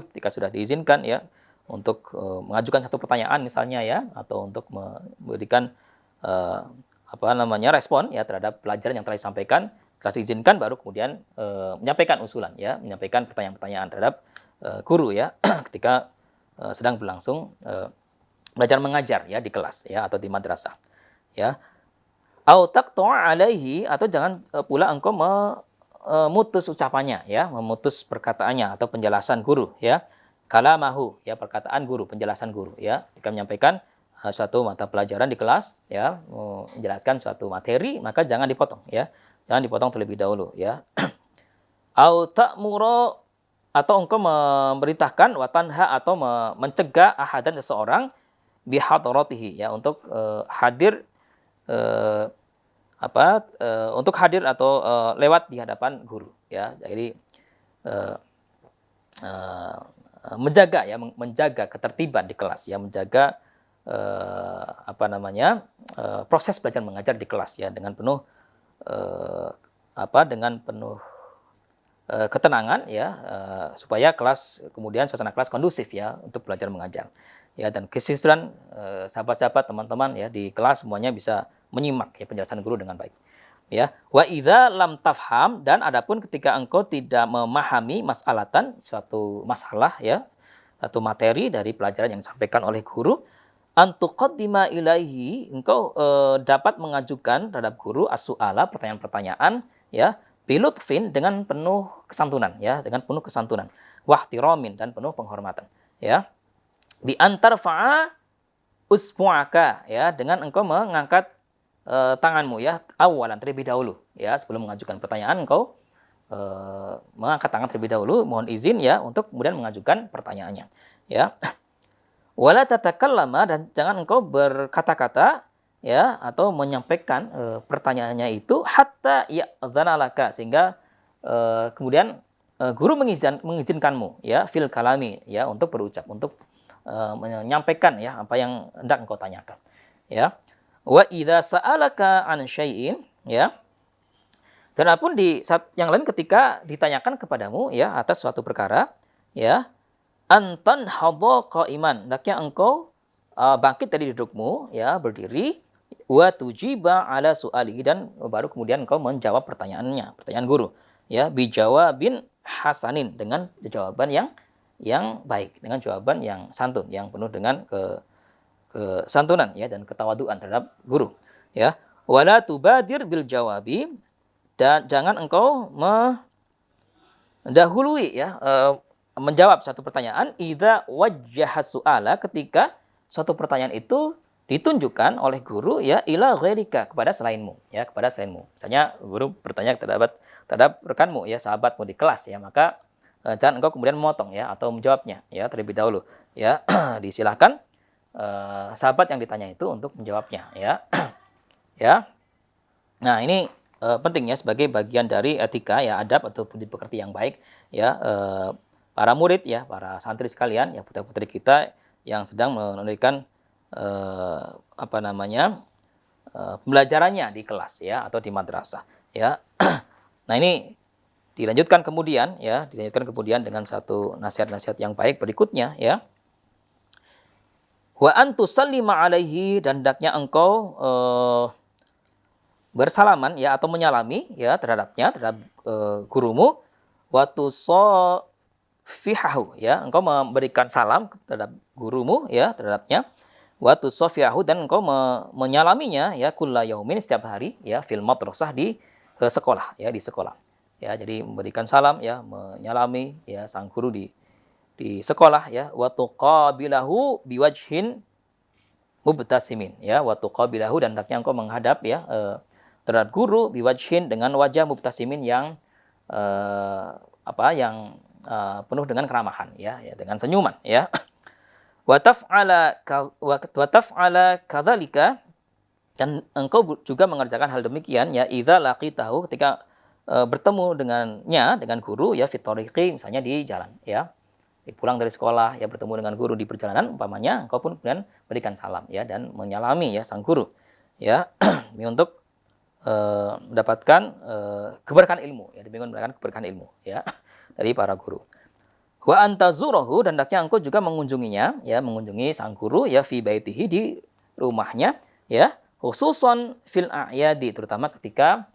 S1: ketika sudah diizinkan ya, untuk mengajukan satu pertanyaan misalnya ya, atau untuk memberikan apa namanya, respon ya terhadap pelajaran yang telah disampaikan, telah diizinkan, baru kemudian menyampaikan usulan ya, menyampaikan pertanyaan-pertanyaan terhadap guru ya, ketika sedang berlangsung belajar mengajar ya, di kelas ya, atau di madrasah ya. Au taqta'a alaihi, atau jangan pula engkau memutus ucapannya ya, memutus perkataannya atau penjelasan guru ya. Kalamahu ya, perkataan guru, penjelasan guru ya, ketika menyampaikan suatu mata pelajaran di kelas ya, menjelaskan suatu materi, maka jangan dipotong ya, jangan dipotong terlebih dahulu ya. Au ta'muru, atau engkau memerintahkan, watanha, atau mencegah ahadan, seseorang, bihadaratihi ya, untuk hadir untuk hadir atau lewat di hadapan guru ya. Jadi menjaga ya, menjaga ketertiban di kelas ya, menjaga proses belajar mengajar di kelas ya, dengan penuh dengan penuh ketenangan ya, supaya kelas kemudian suasana kelas kondusif ya untuk belajar mengajar ya, dan kesisuran sahabat-sahabat, teman-teman ya di kelas semuanya bisa menyimak ya penjelasan guru dengan baik ya. Wa idza lam tafham, dan adapun ketika engkau tidak memahami mas'alatan, suatu masalah ya, satu materi dari pelajaran yang disampaikan oleh guru, antuqaddima ilaihi, engkau dapat mengajukan terhadap guru as-su'ala, pertanyaan-pertanyaan ya, bilutfin, dengan penuh kesantunan ya, dengan penuh kesantunan, wahtiramin, dan penuh penghormatan ya. Bi antar fa'a usmu'aka ya, dengan engkau mengangkat tanganmu ya, awalan, terlebih dahulu ya, sebelum mengajukan pertanyaan engkau mengangkat tangan terlebih dahulu, mohon izin ya, untuk kemudian mengajukan pertanyaannya ya. Wala tatakallama, dan jangan engkau berkata-kata ya, atau menyampaikan pertanyaannya itu, hatta ya'dzana laka, sehingga kemudian guru mengizinkanmu ya, fil kalami ya, untuk berucap, untuk menyampaikan ya apa yang hendak engkau tanyakan ya. Wa idza sa'alaka an syai'in ya, dan apapun di saat yang lain ketika ditanyakan kepadamu ya atas suatu perkara ya, antan hadha qa'iman, hendaknya engkau bangkit dari dudukmu ya, berdiri, wa tujiba ala su'alihi, dan baru kemudian engkau menjawab pertanyaannya, pertanyaan guru ya, bijawabin hasanin, dengan jawaban yang baik, dengan jawaban yang santun, yang penuh dengan kesantunan ya dan ketawaduan terhadap guru ya. Wala tubadir bil jawabi, dan jangan engkau mendahului ya menjawab satu pertanyaan idza wajjaha su'ala, ketika suatu pertanyaan itu ditunjukkan oleh guru ya ila ghairika, kepada selainmu ya, kepada selainmu. Misalnya guru bertanya terhadap rekanmu ya, sahabatmu di kelas ya, maka jangan engkau kemudian memotong ya atau menjawabnya ya terlebih dahulu ya. Disilahkan sahabat yang ditanya itu untuk menjawabnya ya. Ya. Nah, ini penting ya sebagai bagian dari etika ya, adab atau budi pekerti yang baik ya, para murid ya, para santri sekalian ya, putra-putri kita yang sedang menunaikan pembelajarannya di kelas ya atau di madrasah ya. Nah, ini dilanjutkan kemudian dengan satu nasihat-nasihat yang baik berikutnya ya. Wa antusallima alaihi, dan hendaknya engkau bersalaman ya atau menyalami ya terhadap gurumu. Wa tusafihahu, ya engkau memberikan salam terhadap gurumu ya terhadapnya. Wa tusafihahu, dan engkau menyalaminya ya kulla yaumin, setiap hari ya, fil madrasah, di sekolah ya, di sekolah ya. Jadi memberikan salam ya, menyalami ya sang guru di sekolah ya. Wa tuqabilahu biwajhin mubtasimin ya. Wa tuqabilahu, dan hendaknya engkau menghadap ya terhadap guru biwajhin, dengan wajah mubtasimin yang penuh dengan keramahan ya, dengan senyuman ya. Wa taf'ala kadzalika, dan engkau juga mengerjakan hal demikian ya, idza laqitahu, ketika bertemu dengan guru ya, fit thariqi, misalnya di jalan ya. Pulang dari sekolah ya, bertemu dengan guru di perjalanan umpamanya, engkau pun kemudian berikan salam ya dan menyalami ya sang guru ya. Ini untuk mendapatkan keberkahan ilmu ya, demi mendapatkan keberkahan ilmu ya dari para guru. Wa antazurahu, dan hendaknya engkau juga mengunjunginya ya, mengunjungi sang guru ya, fi baitihi, di rumahnya ya, khususon fil a'yadi, terutama ketika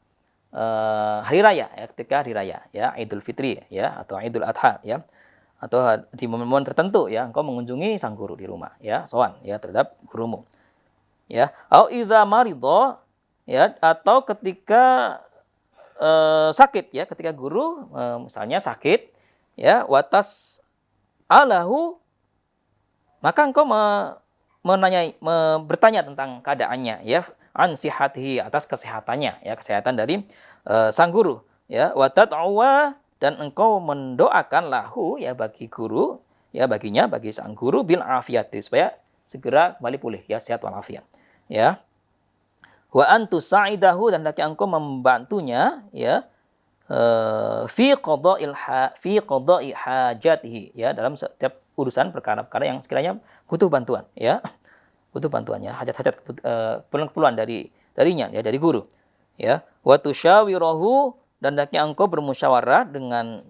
S1: hari raya ya, ketika hari raya ya, Idul Fitri ya atau Idul Adha ya, atau di momen-momen tertentu ya, engkau mengunjungi sang guru di rumah ya, sowan ya terhadap gurumu ya. Au idza maridha, ya, atau ketika sakit ya, ketika guru misalnya sakit ya, watas alahu, maka engkau bertanya tentang keadaannya ya, an sihatihi, atas kesehatannya ya, kesehatan dari sang guru ya. Watad'uwa, dan engkau mendoakan lahu ya, bagi guru ya, bagi sang guru, bil afiyati, supaya segera kembali pulih ya, sehat walafiat ya. Wa antusa'idahu, dan hendaknya engkau membantunya ya, fi qada'i hajatihi ya, dalam setiap urusan perkara-perkara yang sekiranya butuh bantuan ya, butuh bantuannya, hajat-hajat keperluan darinya ya, dari guru ya. Wa tusyawirahu, dan hendaknya engkau bermusyawarah dengan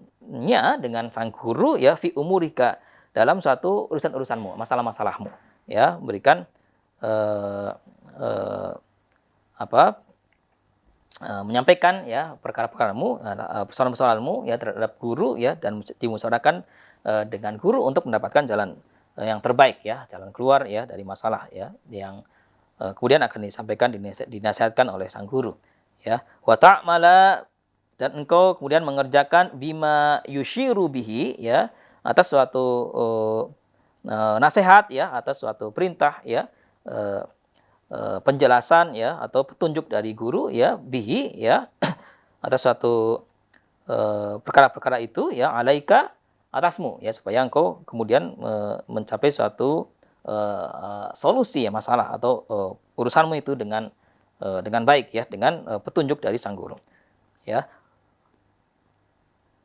S1: sang guru ya, fi umurika, dalam suatu urusan-urusanmu, masalah-masalahmu ya, memberikan menyampaikan ya perkara-perkaramu, persoalan-persoalanmu ya terhadap guru ya, dan dimusyawarahkan dengan guru untuk mendapatkan jalan yang terbaik ya, jalan keluar ya dari masalah ya, yang kemudian akan disampaikan, dinasihatkan oleh sang guru ya. Wa ta'mala, dan engkau kemudian mengerjakan bima yushiru bihi ya, atas suatu nasihat ya, atas suatu perintah ya, penjelasan ya atau petunjuk dari guru ya, bihi ya, atas suatu perkara-perkara itu ya, alaika, atasmu ya, supaya engkau kemudian mencapai suatu solusi ya masalah atau urusanmu itu dengan baik ya, dengan petunjuk dari sang guru ya.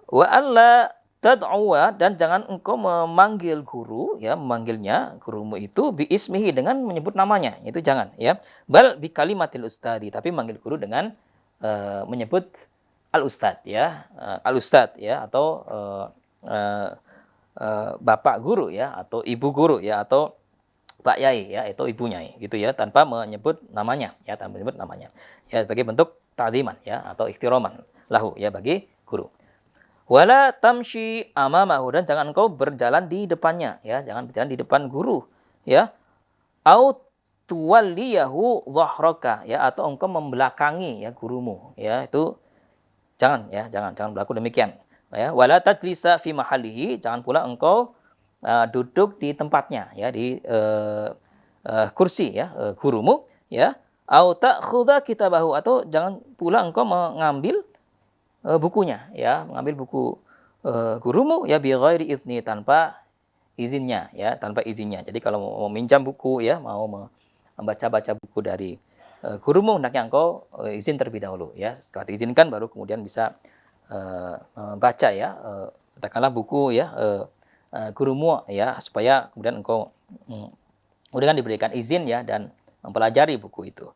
S1: Wa alla tad'uwa, dan jangan engkau memanggil guru ya, memanggilnya gurumu itu bi ismihi, dengan menyebut namanya, itu jangan ya. Bal bi kalimatil ustadi, tapi manggil guru dengan menyebut al ustad ya, al ustad ya, atau bapak guru ya, atau ibu guru ya, atau pak yai ya, itu ibunya gitu ya, tanpa menyebut namanya ya, tanpa menyebut namanya ya, sebagai bentuk ta'dziman ya atau ikhtiroman lahu ya, bagi guru. Wala tamshi amamahu, dan jangan engkau berjalan di depannya ya, jangan berjalan di depan guru ya. au tuwalliyahu dhahraka, ya, atau engkau membelakangi ya gurumu, ya, itu jangan, ya, jangan berlaku demikian, ya. Wala tajlisa fi mahallihi, jangan pula engkau duduk di tempatnya, ya, di kursi, ya, gurumu, ya. Au ta'khudha kitabahu, atau jangan pula engkau mengambil bukunya, ya, mengambil buku gurumu, ya, bi ghairi idzni, tanpa izinnya, ya, tanpa izinnya. Jadi kalau mau meminjam buku, ya, mau membaca-baca buku dari gurumu, hendaknya engkau izin terlebih dahulu, ya. Setelah diizinkan baru kemudian bisa membaca, ya, katakanlah buku, ya, gurumu, ya, supaya kemudian engkau kemudian diberikan izin, ya, dan mempelajari buku itu,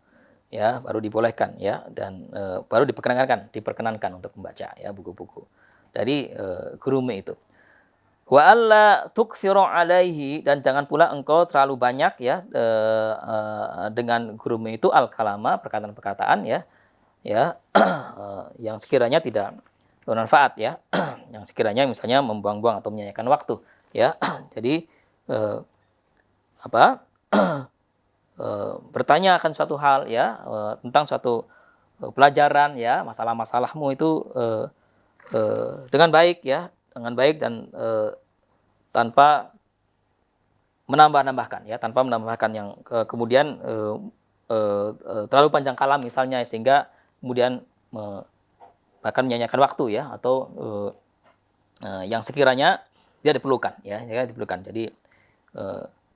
S1: ya, baru dibolehkan, ya, dan baru diperkenankan untuk membaca, ya, buku-buku dari gurumu itu. Wa alla tukthiru alaihi, dan jangan pula engkau terlalu banyak, ya, dengan gurumu itu al-kalama, perkataan-perkataan, ya, ya, yang sekiranya tidak bermanfaat, ya, yang sekiranya misalnya membuang-buang atau menyia-nyiakan waktu, ya. Jadi apa? Bertanya akan suatu hal, ya, tentang suatu pelajaran, ya, masalah-masalahmu itu dengan baik, ya, dengan baik, dan tanpa menambah-nambahkan, ya, tanpa menambahkan yang kemudian terlalu panjang kalam misalnya, sehingga kemudian bahkan menyanyiakan waktu, ya, atau yang sekiranya tidak diperlukan, ya, diperlukan. Jadi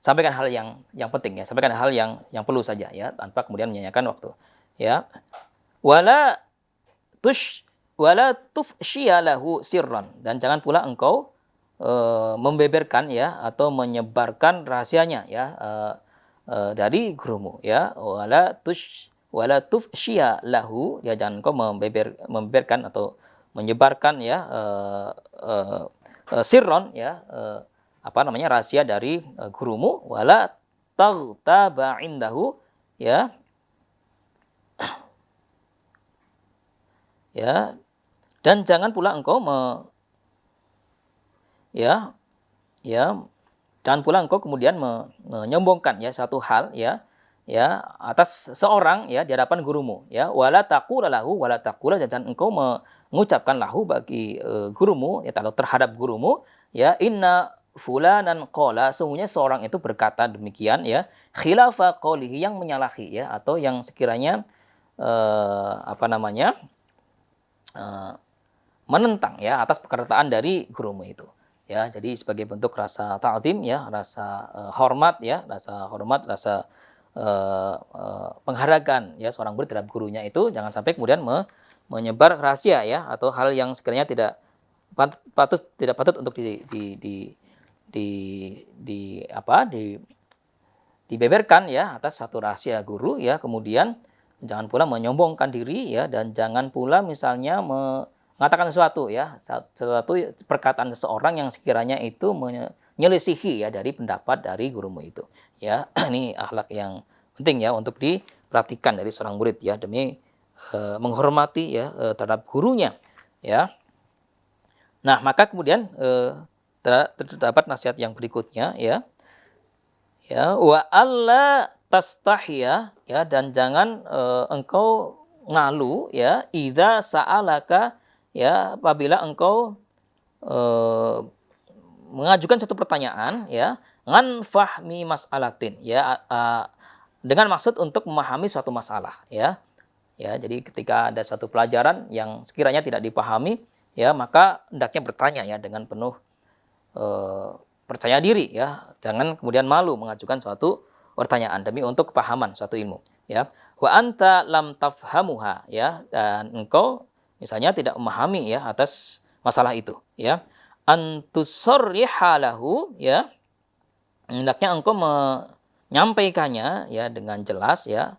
S1: sampaikan hal yang penting, ya, sampaikan hal yang perlu saja, ya, tanpa kemudian menyanyiakan waktu, ya. Wala tufshiya lahu sirran, dan jangan pula engkau membeberkan, ya, atau menyebarkan rahasianya, ya, dari gurumu, ya. Wala tufshiya lahu, ya, jangan engkau membeberkan atau menyebarkan, ya, sirron, ya, apa namanya, rahasia dari gurumu. Wala taghtaba indahu, ya, ya, dan jangan pula engkau ya, jangan pula engkau kemudian menyombongkan, ya, satu hal, ya, atas seorang, ya, di hadapan gurumu, ya. Wala taqula lahu, wala taqula, dan jangan engkau mengucapkan lahu bagi gurumu, ya, terhadap gurumu, ya, inna fulanan qala, sungguhnya seorang itu berkata demikian, ya, khilafa qaulihi, yang menyalahi, ya, atau yang sekiranya apa namanya, menentang, ya, atas perkataan dari gurumu itu, ya. Jadi sebagai bentuk rasa ta'zim, ya, rasa hormat, ya, rasa penghargaan, ya, seorang murid terhadap gurunya itu, jangan sampai kemudian menyebar rahasia, ya, atau hal yang sekiranya tidak patut untuk dibeberkan, ya, atas satu rahasia guru, ya. Kemudian jangan pula menyombongkan diri, ya, dan jangan pula misalnya mengatakan sesuatu, ya, sesuatu perkataan seseorang yang sekiranya itu menyelisihi, ya, dari pendapat dari gurumu itu, ya. Ini akhlak yang penting, ya, untuk diperhatikan dari seorang murid, ya, demi menghormati, ya, terhadap gurunya, ya. Nah, maka kemudian terdapat nasihat yang berikutnya, ya, wa alla tastahya, ya, dan jangan engkau ngalu, ya, idza sa'alaka, ya, apabila engkau mengajukan satu pertanyaan, ya, ngan fahmi mas'alatin, ya, dengan maksud untuk memahami suatu masalah, ya. Ya, jadi ketika ada suatu pelajaran yang sekiranya tidak dipahami, ya, maka hendaknya bertanya, ya, dengan penuh percaya diri, ya. Jangan kemudian malu mengajukan suatu pertanyaan demi untuk kepahaman suatu ilmu, ya. Wa anta lam tafhamuha, ya, dan engkau misalnya tidak memahami, ya, atas masalah itu, ya. Antusarriha lahu, ya, hendaknya engkau menyampaikannya, ya, dengan jelas, ya,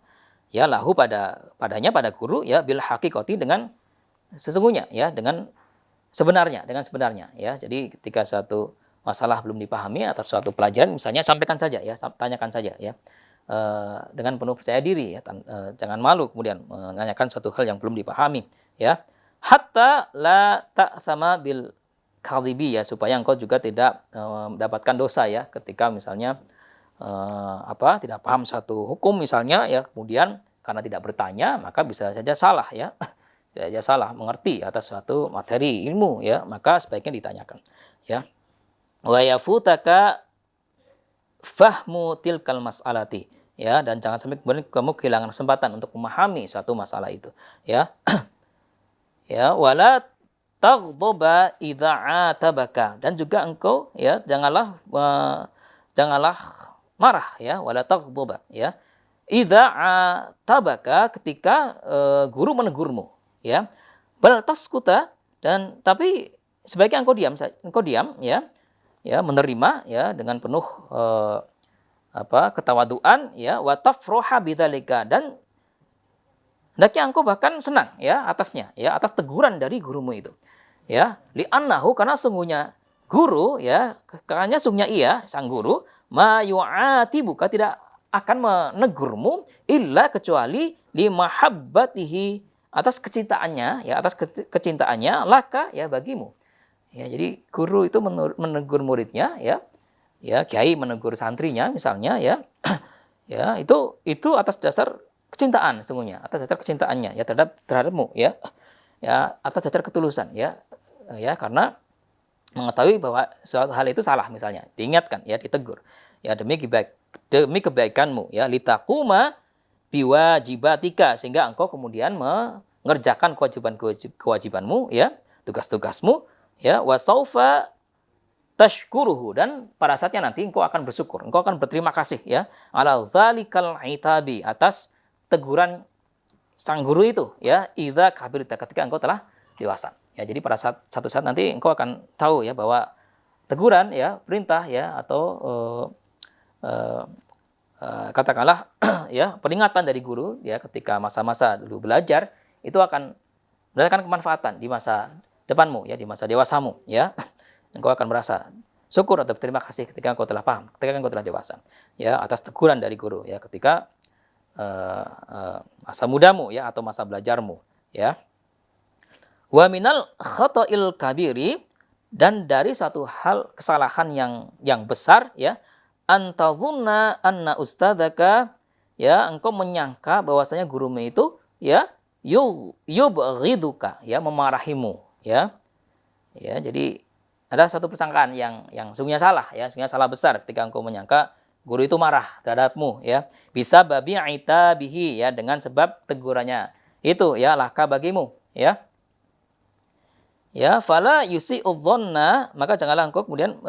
S1: lahu padanya, pada guru, ya, bil haqiqati, dengan sesungguhnya, ya, dengan sebenarnya, ya. Jadi ketika suatu masalah belum dipahami atas suatu pelajaran misalnya, sampaikan saja, ya, tanyakan saja, ya, dengan penuh percaya diri, ya, jangan malu kemudian menanyakan suatu hal yang belum dipahami, ya. Hatta la ta'thama bil kadhibi, ya, supaya engkau juga tidak mendapatkan dosa, ya, ketika misalnya tidak paham satu hukum misalnya ya, kemudian karena tidak bertanya maka bisa saja salah ya. Bisa saja salah mengerti atas suatu materi ilmu ya, maka sebaiknya ditanyakan ya. Wa yafutaka fahmu tilkal mas'alati ya, dan jangan sampai kemudian kamu kehilangan kesempatan untuk memahami suatu masalah itu ya. Ya, wala taghdaba idza atabaka, dan juga engkau ya janganlah marah ya, wala taghdaba ya. Idza atabaka, ketika guru menegurmu ya. Bal taskuta, dan tapi sebaiknya engkau diam ya. Ya, menerima ya dengan penuh ketawaduan ya, wa tafroha bidzalika, dan hendaknya engkau bahkan senang ya atasnya ya, atas teguran dari gurumu itu. Ya, li'annahu, karena sungguhnya guru ya, karena sungguhnya ia sang guru ma yu'atibuka, tidak akan menegurmu illa kecuali limahabbatihi, atas kecintaannya ya, atas kecintaannya laka ya bagimu. Ya, jadi guru itu menegur muridnya ya. Ya, kiai menegur santrinya misalnya ya. Ya, itu atas dasar kecintaan sungguhnya, atas dasar kecintaannya ya terhadapmu ya. Ya, atas dasar ketulusan ya. Ya, karena mengetahui bahwa suatu hal itu salah misalnya, diingatkan ya, ditegur. Ya, demi kebaikanmu ya, litaquma biwajibatika, sehingga engkau kemudian mengerjakan kewajibanmu ya, tugas-tugasmu ya, wasaufa tashkuruhu, dan pada saatnya nanti engkau akan bersyukur, engkau akan berterima kasih ya, ala dzalikal itabi, atas teguran sang guru itu ya, idza kabirta, ketika engkau telah dewasa. Ya, jadi pada satu saat nanti engkau akan tahu ya bahwa teguran ya, perintah ya, atau katakanlah ya, peringatan dari guru ya ketika masa-masa dulu belajar itu akan mendatangkan kemanfaatan di masa depanmu ya, di masa dewasamu ya. Engkau akan merasa syukur atau berterima kasih ketika engkau telah paham, ketika engkau telah dewasa ya, atas teguran dari guru ya ketika masa mudamu ya, atau masa belajarmu ya. Wa minal khata'il kabiri, dan dari satu hal kesalahan yang besar ya, antadhunna anna ustadzaka ya, engkau menyangka bahwasanya gurumu itu ya yubghiduka ya, memarahimu ya. Ya, jadi ada satu persangkaan yang sungguhnya salah ya, sungguhnya salah besar ketika engkau menyangka guru itu marah terhadapmu ya. Bisa babi aita bihi ya, dengan sebab tegurannya itu ya, laka bagimu ya. Ya, fala yusi'udz-dzanna, maka janganlah engkau kemudian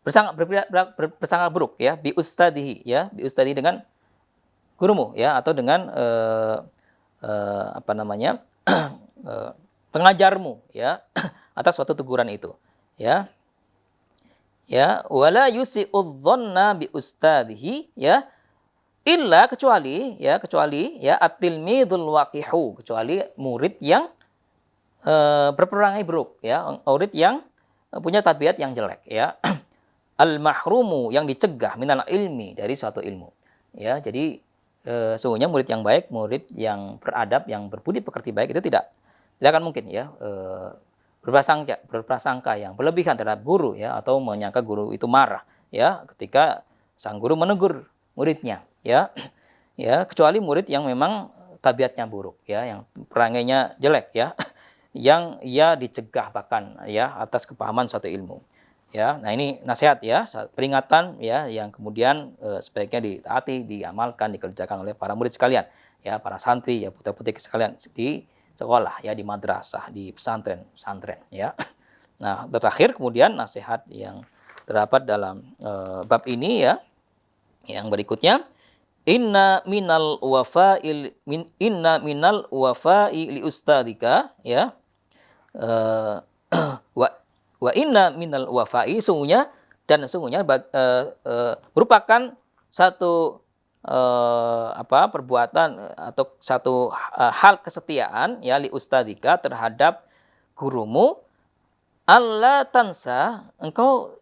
S1: bersangka buruk ya, bi ustadihi ya, bi ustadihi, dengan gurumu ya, atau dengan pengajarmu ya, atas suatu teguran itu ya. Ya, wala yusi'udz-dzanna bi ustadihi ya, illa, kecuali ya at-tilmidul waqihu, kecuali murid yang berperangai buruk ya, murid yang punya tabiat yang jelek ya. Al-mahrumu, yang dicegah, minal ilmi, dari suatu ilmu ya. Jadi sungguhnya murid yang baik, murid yang beradab, yang berbudi pekerti baik, itu tidak akan mungkin ya berprasangka yang berlebihan terhadap guru ya, atau menyangka guru itu marah ya ketika sang guru menegur muridnya ya. Ya, kecuali murid yang memang tabiatnya buruk ya, yang perangainya jelek ya, yang ia dicegah bahkan ya atas kepahaman suatu ilmu ya. Nah, ini nasihat ya, peringatan ya, yang kemudian sebaiknya ditaati, diamalkan, dikerjakan oleh para murid sekalian ya, para santri ya, putra-putri sekalian di sekolah ya, di madrasah, di pesantren ya. Nah, terakhir kemudian nasihat yang terdapat dalam bab ini ya, yang berikutnya, inna minal wafa'i li ustadika ya, wa inna minal wafa'i, sungguhnya merupakan satu perbuatan atau satu hal kesetiaan ya, li ustadika, terhadap gurumu, alla tansa, engkau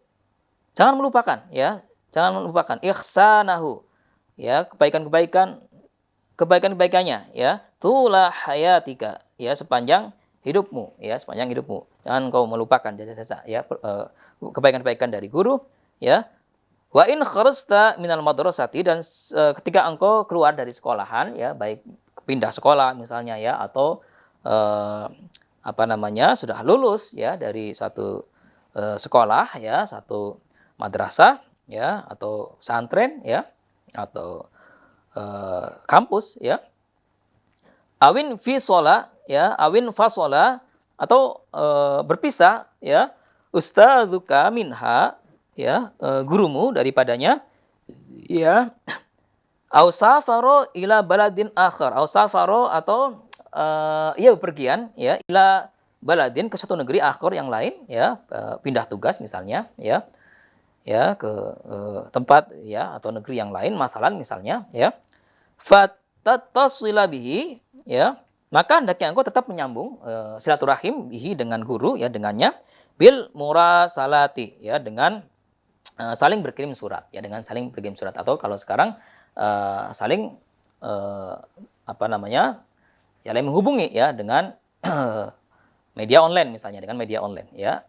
S1: jangan melupakan ya, jangan melupakan ihsanahu ya, kebaikannya ya, tula hayatika ya, sepanjang hidupmu ya, sepanjang hidupmu. Jangan engkau melupakan jasa-jasa ya, kebaikan-kebaikan dari guru ya, Wa in kharajta minal madrasati, dan ketika engkau keluar dari sekolahan ya, baik pindah sekolah misalnya ya, atau eh, apa namanya, sudah lulus ya dari satu sekolah ya, satu madrasah ya, atau pesantren ya, atau kampus ya. Awin fi shola ya, awin fasola, atau berpisah ya, ustadzuka minha ya, gurumu daripadanya ya, au safaro ila baladin akhar, au safaro, atau ia bepergian ya, ila baladin, ke satu negeri, akhir yang lain ya, pindah tugas misalnya ya, ya ke tempat ya atau negeri yang lain, masalan misalnya ya, fatattasila bihi ya, maka hendaknya engkau tetap menyambung silaturahim bihi, dengan guru ya, dengannya, bil murasalati ya, dengan saling berkirim surat ya, dengan saling berkirim surat, atau kalau sekarang saling apa namanya, ya, lain menghubungi ya, dengan media online misalnya, dengan media online ya,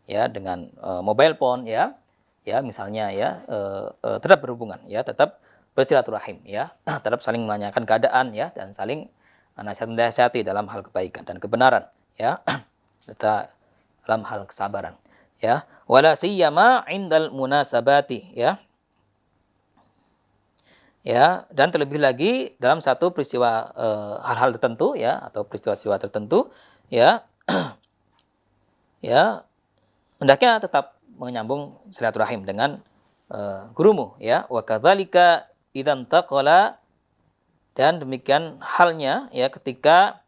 S1: ya dengan mobile phone ya, ya misalnya ya, tetap berhubungan ya, tetap bersilaturahim ya, tetap saling menanyakan keadaan ya, dan saling nasihat-nasihati dalam hal kebaikan dan kebenaran ya, serta dalam hal kesabaran ya, wala siyama indal munasabati ya, ya, dan terlebih lagi dalam satu peristiwa hal-hal tertentu ya, atau peristiwa-peristiwa tertentu ya, ya hendaknya tetap menyambung silaturahim dengan gurumu ya, wa kadzalika idzan taqala, dan demikian halnya ya ketika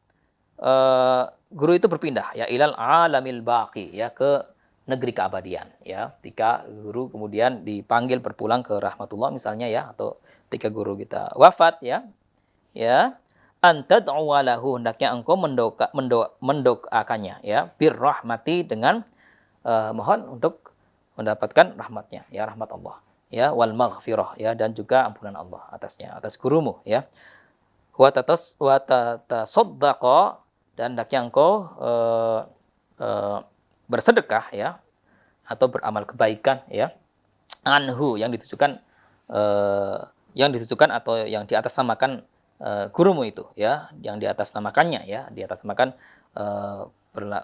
S1: guru itu berpindah ya, ilal alamil baqi ya, ke negeri keabadian ya, ketika guru kemudian dipanggil berpulang ke rahmatullah misalnya ya, atau ketika guru kita wafat ya, ya antad'u lahu, hendaknya engkau mendoakannya ya, birrahmati, dengan mohon untuk mendapatkan rahmatnya ya, rahmat Allah ya, wal maghfirah ya, dan juga ampunan Allah atasnya, atas gurumu ya, wa tatasaddaqa, dan hendaknya engkau bersedekah ya, atau beramal kebaikan ya, anhu, yang ditujukan atau yang diatasnamakan gurumu itu ya, yang diatasnamakannya ya, diatasnamakan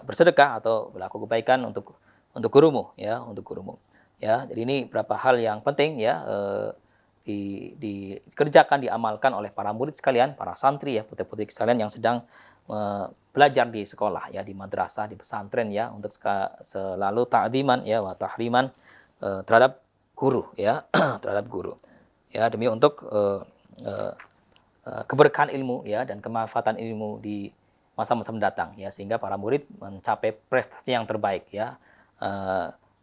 S1: bersedekah atau berlaku kebaikan untuk gurumu ya, untuk gurumu ya. Jadi ini beberapa hal yang penting ya, dikerjakan, diamalkan oleh para murid sekalian, para santri ya, putri-putri sekalian yang sedang belajar di sekolah ya, di madrasah, di pesantren ya, untuk selalu ta'dziman ya, wa tahriman terhadap guru ya, terhadap guru ya, demi untuk keberkahan ilmu ya, dan kemanfaatan ilmu di masa-masa mendatang ya, sehingga para murid mencapai prestasi yang terbaik ya,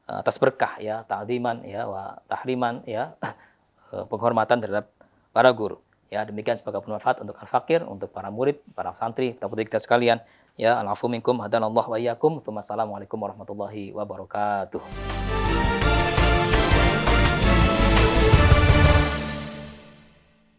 S1: atas berkah ya, ta'dziman ya, wa tahriman ya, penghormatan terhadap para guru. Ya, demikian semoga bermanfaat untuk al-fakir, untuk para murid, para santri, putri kita sekalian. Ya, al-afu minkum, hadanallahu wa iyyakum. Assalamualaikum warahmatullahi wabarakatuh.